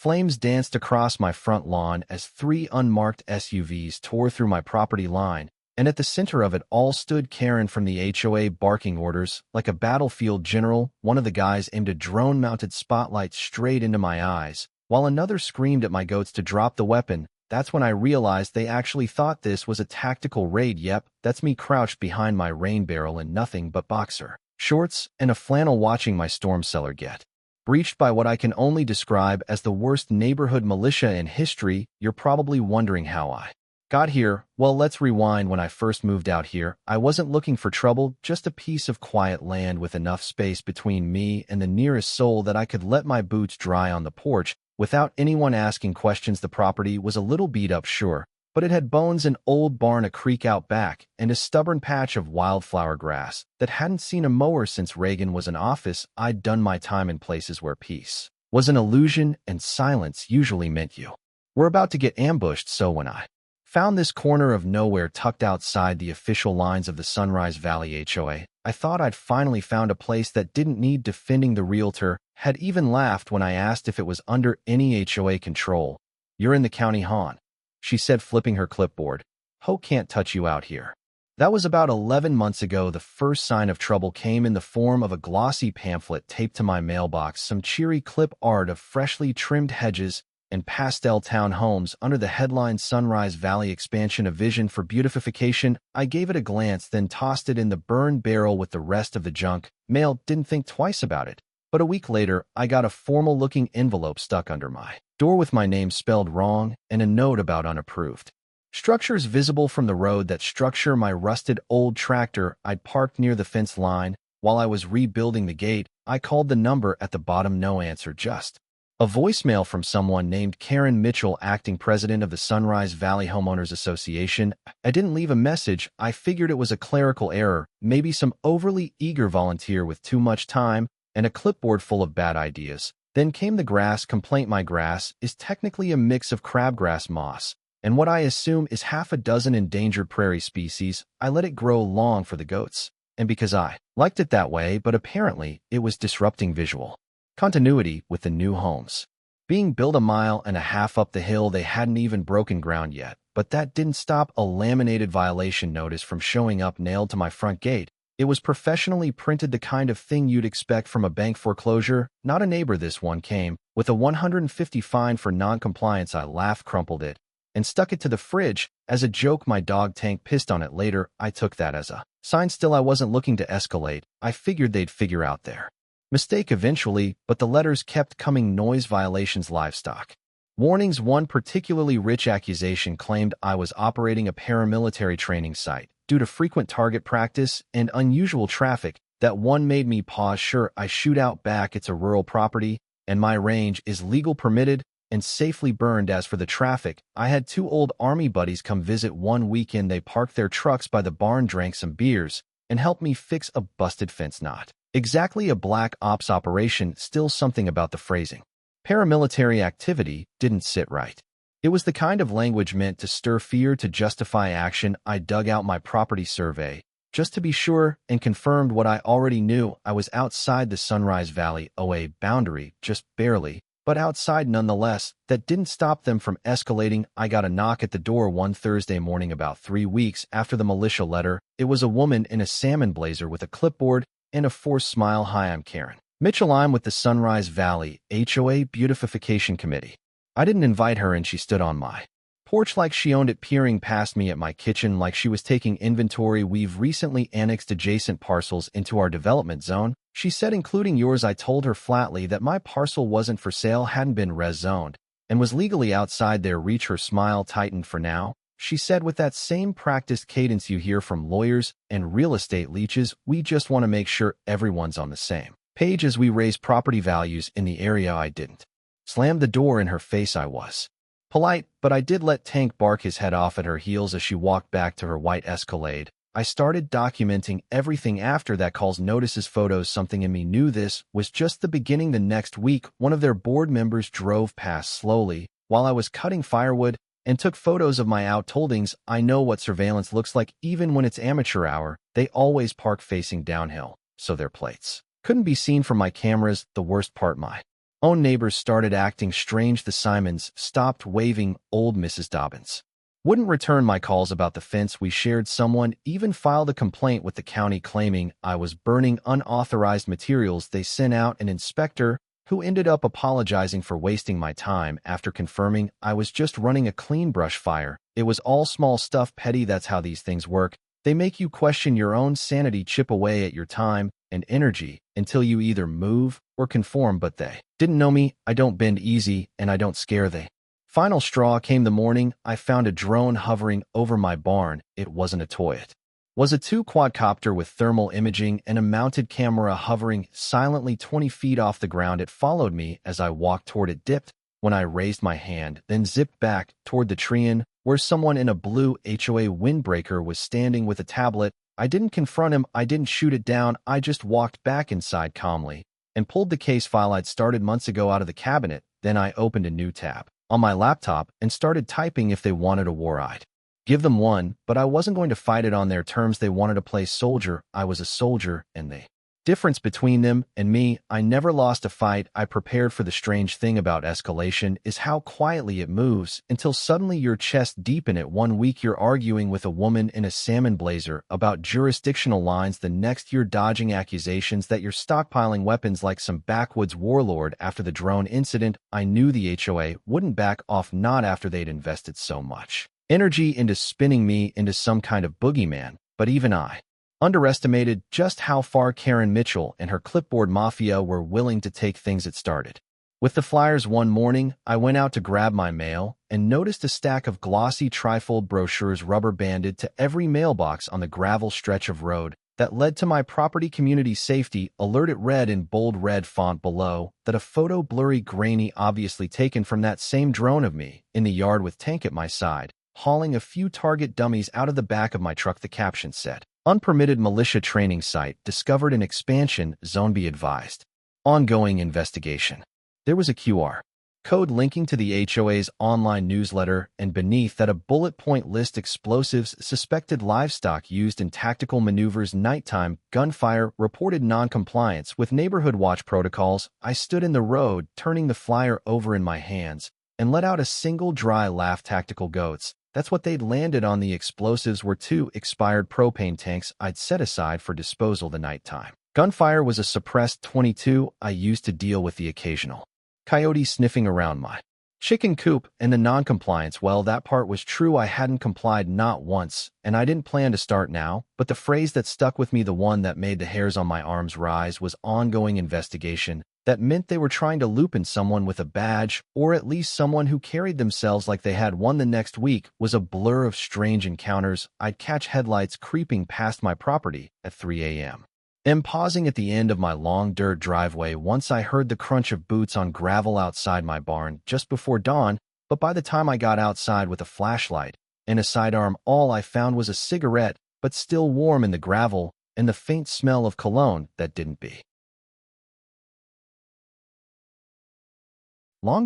Flames danced across my front lawn as three unmarked SUVs tore through my property line, and at the center of it all stood Karen from the HOA barking orders. Like a battlefield general, one of the guys aimed a drone-mounted spotlight straight into my eyes, while another screamed at my goats to drop the weapon. That's when I realized they actually thought this was a tactical raid. Yep, that's me crouched behind my rain barrel in nothing but boxer shorts and a flannel watching my storm cellar get breached by what I can only describe as the worst neighborhood militia in history. You're probably wondering how I got here. Well, let's rewind. When I first moved out here, I wasn't looking for trouble, just a piece of quiet land with enough space between me and the nearest soul that I could let my boots dry on the porch without anyone asking questions. The property was a little beat up, sure, but it had bones, an old barn, a creek out back, and a stubborn patch of wildflower grass that hadn't seen a mower since Reagan was in office. I'd done my time in places where peace was an illusion and silence usually meant you were about to get ambushed. So when I found this corner of nowhere tucked outside the official lines of the Sunrise Valley HOA, I thought I'd finally found a place that didn't need defending. The realtor had even laughed when I asked if it was under any HOA control. "You're in the county, hon," she said, flipping her clipboard. "Ho can't touch you out here." That was about 11 months ago. The first sign of trouble came in the form of a glossy pamphlet taped to my mailbox, some cheery clip art of freshly trimmed hedges and pastel townhomes under the headline "Sunrise Valley Expansion, a Vision for Beautification." I gave it a glance, then tossed it in the burn barrel with the rest of the junk mail. Didn't think twice about it. But a week later, I got a formal-looking envelope stuck under my door with my name spelled wrong and a note about unapproved structures visible from the road. That structure, my rusted old tractor I'd parked near the fence line while I was rebuilding the gate. I called the number at the bottom. No answer, just a voicemail from someone named Karen Mitchell, acting president of the Sunrise Valley Homeowners Association. I didn't leave a message. I figured it was a clerical error, maybe some overly eager volunteer with too much time and a clipboard full of bad ideas. Then came the grass complaint. My grass is technically a mix of crabgrass, moss, and what I assume is half a dozen endangered prairie species. I let it grow long for the goats, and because I liked it that way, but apparently it was disrupting visual continuity with the new homes being built a mile and a half up the hill. They hadn't even broken ground yet, but that didn't stop a laminated violation notice from showing up nailed to my front gate. It was professionally printed, the kind of thing you'd expect from a bank foreclosure, not a neighbor. This one came with a $150 fine for non-compliance. I laughed, crumpled it, and stuck it to the fridge as a joke. My dog Tank pissed on it later. I took that as a sign. Still, I wasn't looking to escalate. I figured they'd figure out their mistake eventually, but the letters kept coming. Noise violations, livestock warnings. One particularly rich accusation claimed I was operating a paramilitary training site due to frequent target practice and unusual traffic. That one made me pause. Sure, I shoot out back. It's a rural property, and my range is legal, permitted, and safely burned. As for the traffic, I had two old Army buddies come visit one weekend. They parked their trucks by the barn, drank some beers, and helped me fix a busted fence. Not exactly a black ops operation, still something about the phrasing paramilitary activity didn't sit right. It was the kind of language meant to stir fear to justify action. I dug out my property survey just to be sure and confirmed what I already knew. I was outside the Sunrise Valley HOA boundary, just barely, but outside nonetheless. That didn't stop them from escalating. I got a knock at the door one Thursday morning about 3 weeks after the militia letter. It was a woman in a salmon blazer with a clipboard and a forced smile. "Hi, I'm Karen Mitchell. I'm with the Sunrise Valley HOA Beautification Committee." I didn't invite her, and she stood on my porch like she owned it, peering past me at my kitchen like she was taking inventory. "We've recently annexed adjacent parcels into our development zone," she said, "including yours." I told her flatly that my parcel wasn't for sale, hadn't been res zoned, and was legally outside their reach. Her smile tightened. "For now," she said with that same practiced cadence you hear from lawyers and real estate leeches, "we just want to make sure everyone's on the same page as we raise property values in the area." I didn't slam the door in her face. I was polite, but I did let Tank bark his head off at her heels as she walked back to her white Escalade. I started documenting everything after that: calls, notices, photos. Something in me knew this was just the beginning. The next week, one of their board members drove past slowly while I was cutting firewood and took photos of my outholdings. I know what surveillance looks like. Even when it's amateur hour, they always park facing downhill, so their plates couldn't be seen from my cameras. The worst part, my Own neighbors started acting strange. The Simons stopped waving. Old Mrs. Dobbins wouldn't return my calls about the fence we shared. Someone even filed a complaint with the county claiming I was burning unauthorized materials. They sent out an inspector who ended up apologizing for wasting my time after confirming I was just running a clean brush fire. It was all small stuff, petty. That's how these things work. They make you question your own sanity, chip away at your time and energy until you either move or conform. But they didn't know me. I don't bend easy and I don't scare. The final straw came the morning I found a drone hovering over my barn. It wasn't a toy. It was a two-quadcopter with thermal imaging and a mounted camera hovering silently 20 feet off the ground. It followed me as I walked toward it, dipped when I raised my hand, then zipped back toward the tree where someone in a blue HOA windbreaker was standing with a tablet. I didn't confront him. I didn't shoot it down. I just walked back inside calmly and pulled the case file I'd started months ago out of the cabinet. Then I opened a new tab on my laptop and started typing. If they wanted a war, I'd give them one, but I wasn't going to fight it on their terms. They wanted to play soldier. I was a soldier, and the difference between them and me, I never lost a fight. I prepared for the strange thing about escalation is how quietly it moves until suddenly you're chest deep in it. 1 week you're arguing with a woman in a salmon blazer about jurisdictional lines. The next you're dodging accusations that you're stockpiling weapons like some backwoods warlord. After the drone incident, I knew the HOA wouldn't back off, not after they'd invested so much energy into spinning me into some kind of boogeyman. But even I underestimated just how far Karen Mitchell and her clipboard mafia were willing to take things. It started with the flyers. One morning, I went out to grab my mail and noticed a stack of glossy trifold brochures rubber banded to every mailbox on the gravel stretch of road that led to my property. Community safety alert. It read in bold red font below that a photo, blurry, grainy, obviously taken from that same drone of me in the yard with tank at my side, hauling a few target dummies out of the back of my truck. The caption said, "Unpermitted militia training site discovered in expansion zone. Be advised. Ongoing investigation." There was a QR code linking to the HOA's online newsletter, and beneath that a bullet point list: explosives, suspected livestock used in tactical maneuvers, nighttime, gunfire, reported non-compliance with neighborhood watch protocols. I stood in the road, turning the flyer over in my hands, and let out a single dry laugh. Tactical goats. That's what they'd landed on. The explosives were 2 expired propane tanks I'd set aside for disposal. The nighttime gunfire was a suppressed .22 I used to deal with the occasional coyote sniffing around my chicken coop. And the non-compliance, well, that part was true. I hadn't complied, not once, and I didn't plan to start now. But the phrase that stuck with me, the one that made the hairs on my arms rise, was ongoing investigation. That meant they were trying to loop in someone with a badge, or at least someone who carried themselves like they had one. The next week was a blur of strange encounters. I'd catch headlights creeping past my property at 3 a.m. and pausing at the end of my long dirt driveway. Once I heard the crunch of boots on gravel outside my barn just before dawn, but by the time I got outside with a flashlight and a sidearm, all I found was a cigarette, but still warm in the gravel, and the faint smell of cologne that didn't belong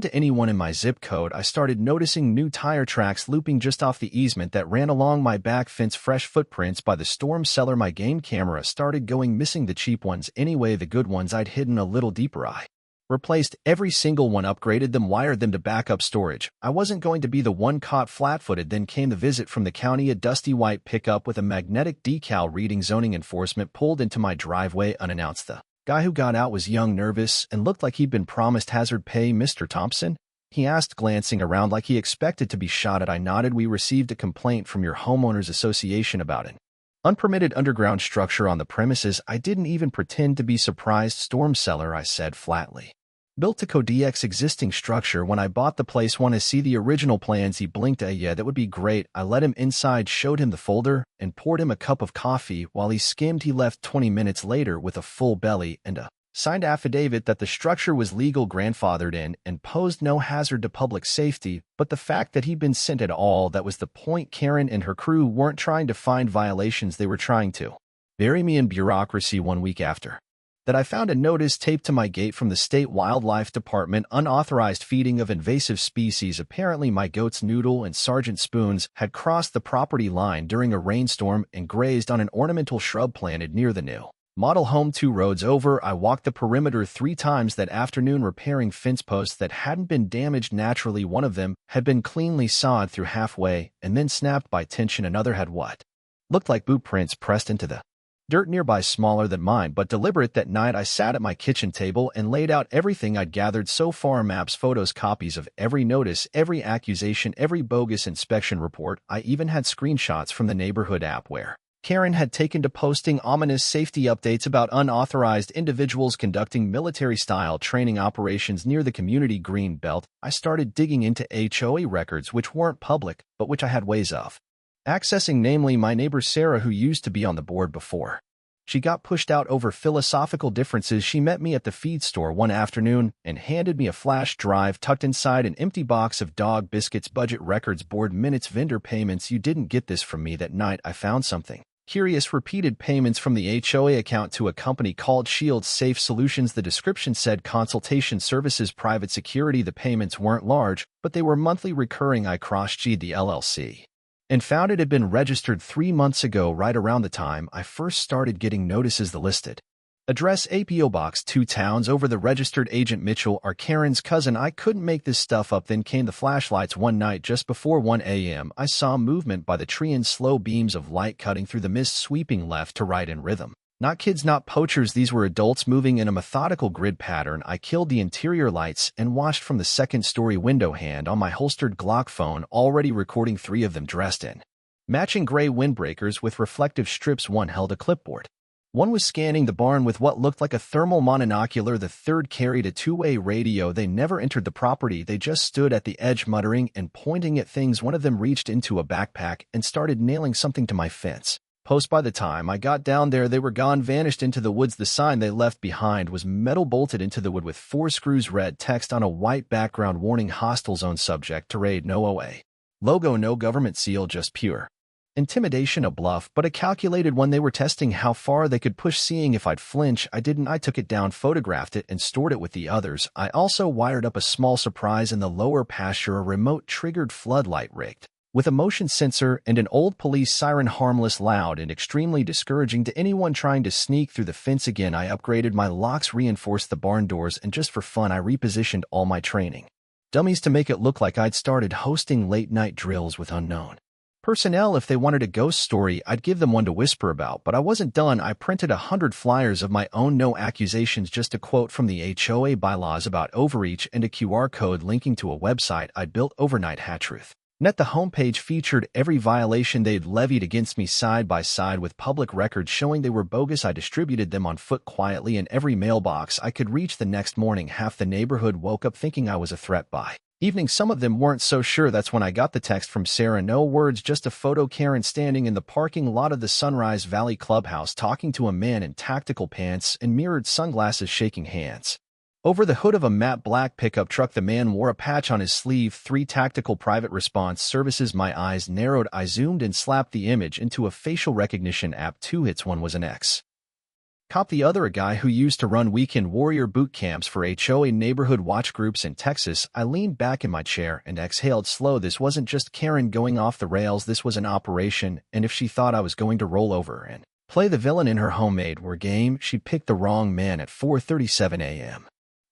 to anyone in my zip code. I started noticing new tire tracks looping just off the easement that ran along my back fence, fresh footprints by the storm cellar. My game camera started going missing. The cheap ones anyway, the good ones I'd hidden a little deeper. I replaced every single one, upgraded them, wired them to backup storage. I wasn't going to be the one caught flat-footed. Then came the visit from the county. A dusty white pickup with a magnetic decal reading zoning enforcement pulled into my driveway unannounced. The guy who got out was young, nervous, and looked like he'd been promised hazard pay. "Mr. Thompson?" he asked, glancing around like he expected to be shot at. I nodded. "We received a complaint from your homeowners association about an unpermitted underground structure on the premises." I didn't even pretend to be surprised. "Storm cellar," I said flatly. "Built to Kodiak's existing structure when I bought the place. Want to see the original plans?" He blinked. Yeah, that would be great." I let him inside, showed him the folder, and poured him a cup of coffee. While he skimmed, he left 20 minutes later with a full belly and a signed affidavit that the structure was legal, grandfathered in, and posed no hazard to public safety. But the fact that he'd been sent at all, that was the point. Karen and her crew weren't trying to find violations. They were trying to bury me in bureaucracy. 1 week after that, I found a notice taped to my gate from the state wildlife department: unauthorized feeding of invasive species. Apparently my goats Noodle and Sergeant Spoons had crossed the property line during a rainstorm and grazed on an ornamental shrub planted near the new Model home 2 roads over, I walked the perimeter 3 times that afternoon repairing fence posts that hadn't been damaged naturally. One of them had been cleanly sawed through halfway and then snapped by tension. Another had what looked like boot prints pressed into the dirt nearby, smaller than mine, but deliberate. That night I sat at my kitchen table and laid out everything I'd gathered so far: maps, photos, copies of every notice, every accusation, every bogus inspection report. I even had screenshots from the neighborhood app where Karen had taken to posting ominous safety updates about unauthorized individuals conducting military-style training operations near the community green belt. I started digging into HOA records which weren't public, but which I had ways of accessing, namely my neighbor Sarah, who used to be on the board before she got pushed out over philosophical differences. She met me at the feed store one afternoon and handed me a flash drive tucked inside an empty box of dog biscuits, budget records, board minutes, vendor payments. You didn't get this from me. That night I found something curious: repeated payments from the HOA account to a company called Shield Safe Solutions. The description said consultation services, private security. The payments weren't large, but they were monthly recurring. I cross-checked the LLC and found it had been registered 3 months ago, right around the time I first started getting notices. The listed address: APO Box 2, Towns Over. The registered agent Mitchell are Karen's cousin. I couldn't make this stuff up. Then came the flashlights. One night just before 1 a.m. I saw movement by the tree and slow beams of light cutting through the mist, sweeping left to right in rhythm. Not kids, not poachers. These were adults moving in a methodical grid pattern. I killed the interior lights and watched from the second-story window, hand on my holstered Glock phone, already recording. 3 of them dressed in matching gray windbreakers with reflective strips. One held a clipboard. One was scanning the barn with what looked like a thermal monocular. The third carried a two-way radio. They never entered the property. They just stood at the edge, muttering and pointing at things. One of them reached into a backpack and started nailing something to my fence post. By the time I got down there, they were gone, vanished into the woods. The sign they left behind was metal bolted into the wood with 4 screws, red text on a white background: warning, hostile zone, subject to raid, no OA logo, no government seal, just pure intimidation. A bluff, but a calculated one. They were testing how far they could push, seeing if I'd flinch. I didn't. I took it down, photographed it, and stored it with the others. I also wired up a small surprise in the lower pasture: a remote triggered floodlight rigged with a motion sensor and an old police siren. Harmless, loud, and extremely discouraging to anyone trying to sneak through the fence. Again, I upgraded my locks, reinforced the barn doors, and just for fun I repositioned all my training dummies to make it look like I'd started hosting late-night drills with unknown personnel. If they wanted a ghost story, I'd give them one to whisper about, but I wasn't done. I printed 100 flyers of my own, no accusations, just a quote from the HOA bylaws about overreach and a QR code linking to a website I'd built overnight. Hatruth Net. The homepage featured every violation they'd levied against me, side by side with public records showing they were bogus. I distributed them on foot quietly in every mailbox I could reach. The next morning, half the neighborhood woke up thinking I was a threat. By evening, some of them weren't so sure. That's when I got the text from Sarah. No words, just a photo: Karen standing in the parking lot of the Sunrise Valley Clubhouse talking to a man in tactical pants and mirrored sunglasses, shaking hands over the hood of a matte black pickup truck. The man wore a patch on his sleeve: 3 Tactical Private Response Services. My eyes narrowed. I zoomed and slapped the image into a facial recognition app. 2 hits. One was an ex-cop, the other a guy who used to run weekend warrior boot camps for HOA neighborhood watch groups in Texas. I leaned back in my chair and exhaled slow. This wasn't just Karen going off the rails. This was an operation, and if she thought I was going to roll over and play the villain in her homemade war game, she picked the wrong man. At 4:37 a.m.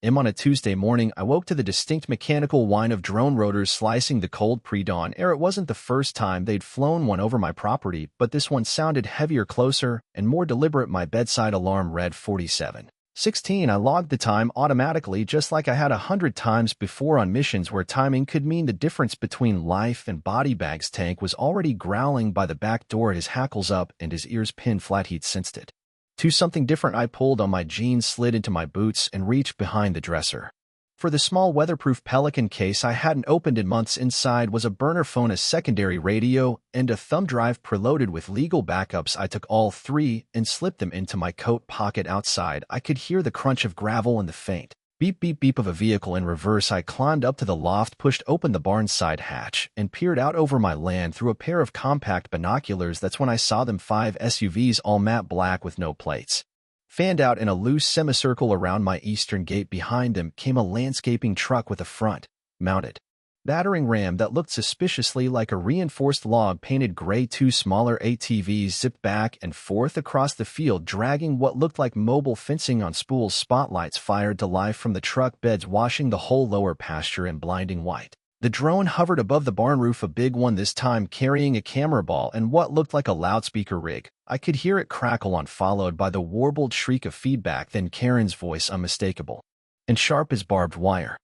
On a Tuesday morning, I woke to the distinct mechanical whine of drone rotors slicing the cold pre-dawn air. It wasn't the first time they'd flown one over my property, but this one sounded heavier, closer, and more deliberate. My bedside alarm read 47:16. I logged the time automatically, just like I had 100 times before on missions where timing could mean the difference between life and body bags. Tank was already growling by the back door, his hackles up and his ears pinned flat. He'd sensed it. To something different. I pulled on my jeans, slid into my boots, and reached behind the dresser for the small weatherproof Pelican case I hadn't opened in months. Inside was a burner phone, a secondary radio, and a thumb drive preloaded with legal backups. I took all 3 and slipped them into my coat pocket. Outside, I could hear the crunch of gravel and the faint beep, beep, beep of a vehicle in reverse. I climbed up to the loft, pushed open the barn side hatch, and peered out over my land through a pair of compact binoculars. That's when I saw them. 5 SUVs, all matte black with no plates, fanned out in a loose semicircle around my eastern gate. Behind them came a landscaping truck with a front-mounted battering ram that looked suspiciously like a reinforced log painted gray. Two smaller ATVs zipped back and forth across the field, dragging what looked like mobile fencing on spools. Spotlights fired to life from the truck beds, washing the whole lower pasture in blinding white. The drone hovered above the barn roof, a big one this time, carrying a camera ball and what looked like a loudspeaker rig. I could hear it crackle on, followed by the warbled shriek of feedback, then Karen's voice, unmistakable and sharp as barbed wire.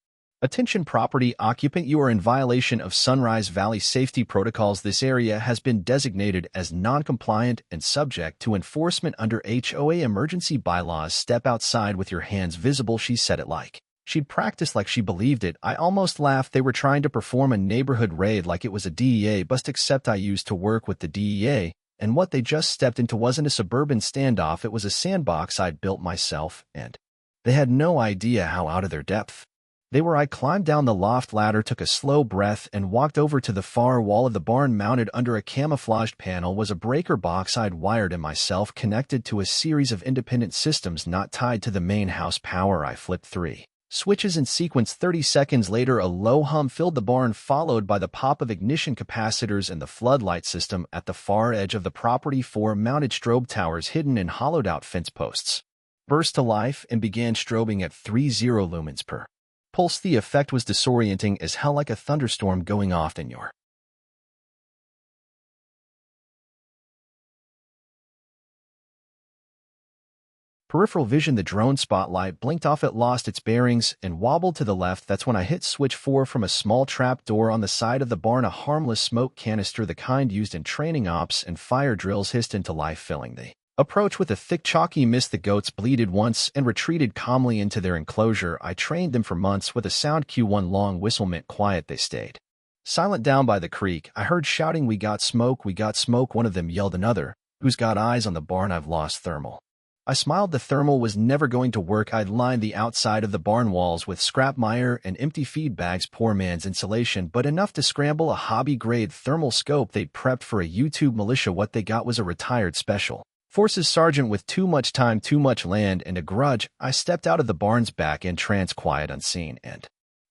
Attention property occupant, you are in violation of Sunrise Valley safety protocols. This area has been designated as non-compliant and subject to enforcement under HOA emergency bylaws. Step outside with your hands visible. She said it like she'd practiced, like she believed it. I almost laughed. They were trying to perform a neighborhood raid like it was a DEA bust, except I used to work with the DEA, and what they just stepped into wasn't a suburban standoff. It was a sandbox I'd built myself, and they had no idea how out of their depth they were. I climbed down the loft ladder, took a slow breath, and walked over to the far wall of the barn. Mounted under a camouflaged panel was a breaker box I'd wired in myself, connected to a series of independent systems not tied to the main house power. I flipped 3 switches in sequence. 30 seconds later, a low hum filled the barn, followed by the pop of ignition capacitors, and the floodlight system at the far edge of the property, 4 mounted strobe towers hidden in hollowed-out fence posts, burst to life and began strobing at 30 lumens per pulse. The effect was disorienting as hell, like a thunderstorm going off in your peripheral vision. The drone spotlight blinked off. It lost its bearings and wobbled to the left. That's when I hit switch 4 from a small trap door on the side of the barn. A harmless smoke canister, the kind used in training ops and fire drills, hissed into life, filling the approach with a thick chalky mist. The goats bleated once and retreated calmly into their enclosure. I trained them for months with a sound cue. One long whistle meant quiet. They stayed silent down by the creek. I heard shouting, "We got smoke, we got smoke." One of them yelled. Another, "Who's got eyes on the barn?" "I've lost thermal." I smiled. The thermal was never going to work. I'd lined the outside of the barn walls with scrap mire and empty feed bags. Poor man's insulation, but enough to scramble a hobby-grade thermal scope they'd prepped for a YouTube militia. What they got was a retired special forces sergeant with too much time, too much land, and a grudge. I stepped out of the barn's back entrance, quiet, unseen, and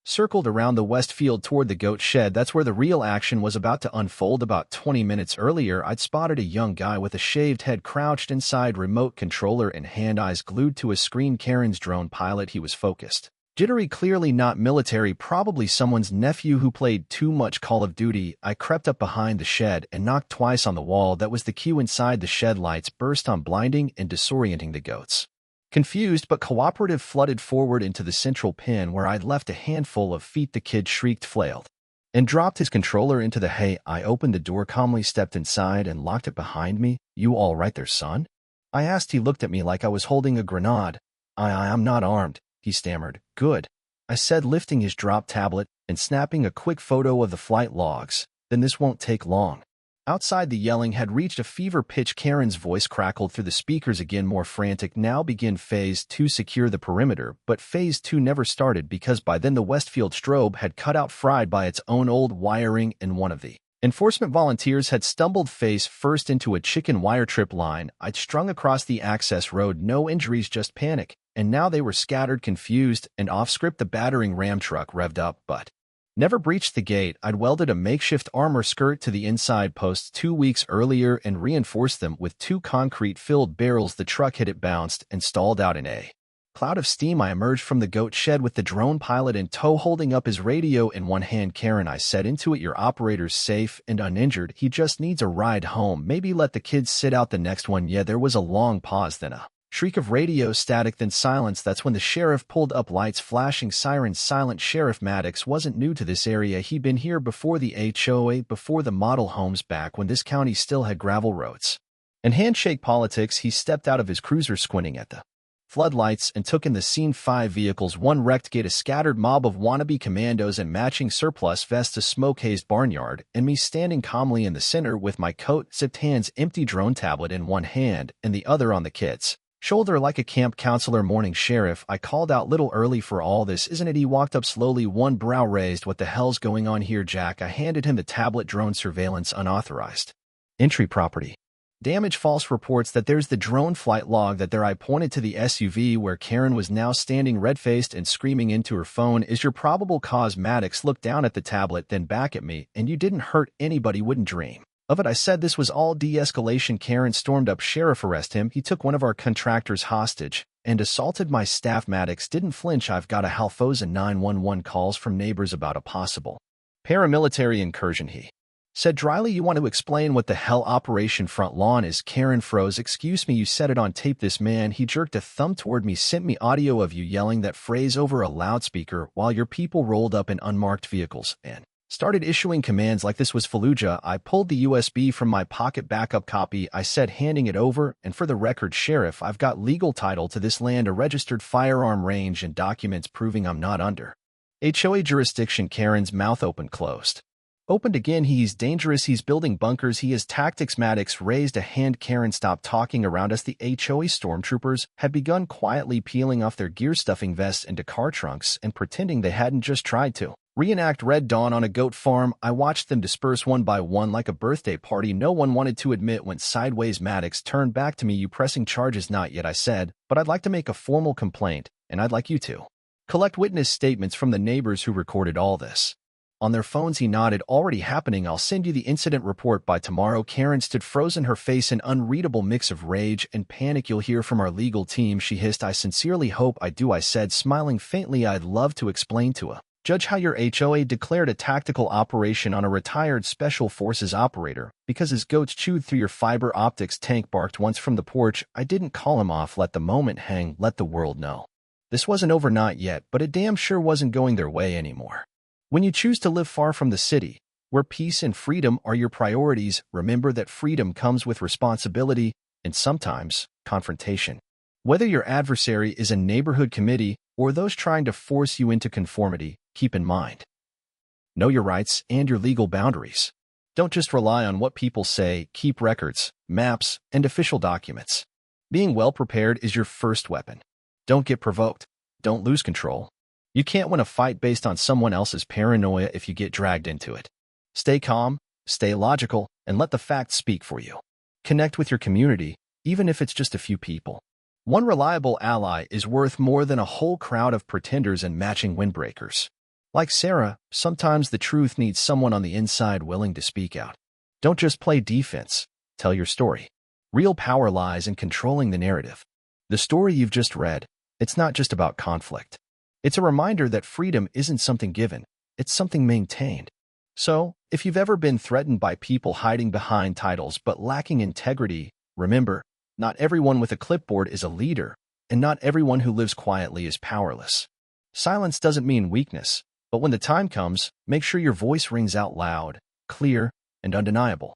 circled around the west field toward the goat shed. That's where the real action was about to unfold. About 20 minutes earlier, I'd spotted a young guy with a shaved head crouched inside, remote controller in hand, eyes glued to a screen. Karen's drone pilot. He was focused, jittery, clearly not military, probably someone's nephew who played too much Call of Duty. I crept up behind the shed and knocked twice on the wall. That was the cue. Inside, the shed lights burst on, blinding and disorienting the goats. Confused but cooperative, flooded forward into the central pen where I'd left a handful of feet. The kid shrieked, flailed, and dropped his controller into the hay. I opened the door calmly, stepped inside, and locked it behind me. "You all right there, son?" I asked. He looked at me like I was holding a grenade. I'm not armed," he stammered. "Good," I said, lifting his drop tablet and snapping a quick photo of the flight logs. "Then this won't take long." Outside, the yelling had reached a fever pitch. Karen's voice crackled through the speakers again, more frantic. "Now begin Phase 2, secure the perimeter." But Phase 2 never started because by then the Westfield strobe had cut out, fried by its own old wiring, and one of the enforcement volunteers had stumbled face first into a chicken wire trip line I'd strung across the access road. No injuries, just panic. And now they were scattered, confused, and off-script. The battering ram truck revved up, but never breached the gate. I'd welded a makeshift armor skirt to the inside posts 2 weeks earlier and reinforced them with 2 concrete-filled barrels. The truck hit it, bounced, and stalled out in a cloud of steam. I emerged from the goat shed with the drone pilot in tow, holding up his radio in one hand. "Karen," I said into it, "your operator's safe and uninjured. He just needs a ride home. Maybe let the kids sit out the next one." Yeah, there was a long pause, then a shriek of radio static, then silence. That's when the sheriff pulled up, lights flashing, sirens silent. Sheriff Maddox wasn't new to this area. He'd been here before the HOA, before the model homes, back when this county still had gravel roads and handshake politics. He stepped out of his cruiser, squinting at the floodlights, and took in the scene. 5 vehicles, 1 wrecked gate, a scattered mob of wannabe commandos and matching surplus vests, a smoke-hazed barnyard, and me standing calmly in the center with my coat-zipped hands, empty drone tablet in one hand and the other on the kid's shoulder like a camp counselor. "Morning, Sheriff," I called out. "Little early for all this, isn't it?" He walked up slowly, one brow raised. "What the hell's going on here, Jack?" I handed him the tablet. "Drone surveillance, unauthorized entry, property Damage false reports that there's the drone flight log that there I pointed to the SUV where Karen was now standing red-faced and screaming into her phone. Is your probable cause? Maddox looked down at the tablet, then back at me, and you didn't hurt anybody, wouldn't dream of it. I said this was all de-escalation. Karen stormed up. Sheriff, arrest him. He took one of our contractors hostage and assaulted my staff. Maddox didn't flinch. I've got a Halfosa 911 calls from neighbors about a possible paramilitary incursion, he said dryly. You want to explain what the hell Operation Front Lawn is? Karen froze. Excuse me, you said it on tape. This man, he jerked a thumb toward me, sent me audio of you yelling that phrase over a loudspeaker while your people rolled up in unmarked vehicles and started issuing commands like this was Fallujah. I pulled the USB from my pocket. Backup copy, I said, handing it over. And for the record, Sheriff, I've got legal title to this land, a registered firearm range, and documents proving I'm not under HOA jurisdiction. Karen's mouth closed. Opened again. He's dangerous. He's building bunkers. He has tactics. Maddox raised a hand. Karen, stop talking around us. The HOA stormtroopers had begun quietly peeling off their gear-stuffing vests into car trunks and pretending they hadn't just tried to reenact Red Dawn on a goat farm. I watched them disperse one by one like a birthday party no one wanted to admit went sideways. Maddox turned back to me. You pressing charges? Not yet, I said, but I'd like to make a formal complaint, and I'd like you to collect witness statements from the neighbors who recorded all this on their phones. He nodded. Already happening. I'll send you the incident report by tomorrow. Karen stood frozen, her face an unreadable mix of rage and panic. You'll hear from our legal team, she hissed. I sincerely hope I do, I said, smiling faintly. I'd love to explain to a judge how your HOA declared a tactical operation on a retired Special Forces operator because his goats chewed through your fiber optics tank. Barked once from the porch. I didn't call him off. Let the moment hang. Let the world know this wasn't over. Not yet, but it damn sure wasn't going their way anymore. When you choose to live far from the city, where peace and freedom are your priorities, remember that freedom comes with responsibility and sometimes confrontation. Whether your adversary is a neighborhood committee or those trying to force you into conformity, keep in mind, know your rights and your legal boundaries. Don't just rely on what people say. Keep records, maps, and official documents. Being well prepared is your first weapon. Don't get provoked. Don't lose control. You can't win a fight based on someone else's paranoia if you get dragged into it. Stay calm, stay logical, and let the facts speak for you. Connect with your community, even if it's just a few people. One reliable ally is worth more than a whole crowd of pretenders and matching windbreakers. Like Sarah, sometimes the truth needs someone on the inside willing to speak out. Don't just play defense. Tell your story. Real power lies in controlling the narrative. The story you've just read, it's not just about conflict. It's a reminder that freedom isn't something given, it's something maintained. So, if you've ever been threatened by people hiding behind titles but lacking integrity, remember, not everyone with a clipboard is a leader, and not everyone who lives quietly is powerless. Silence doesn't mean weakness, but when the time comes, make sure your voice rings out loud, clear, and undeniable.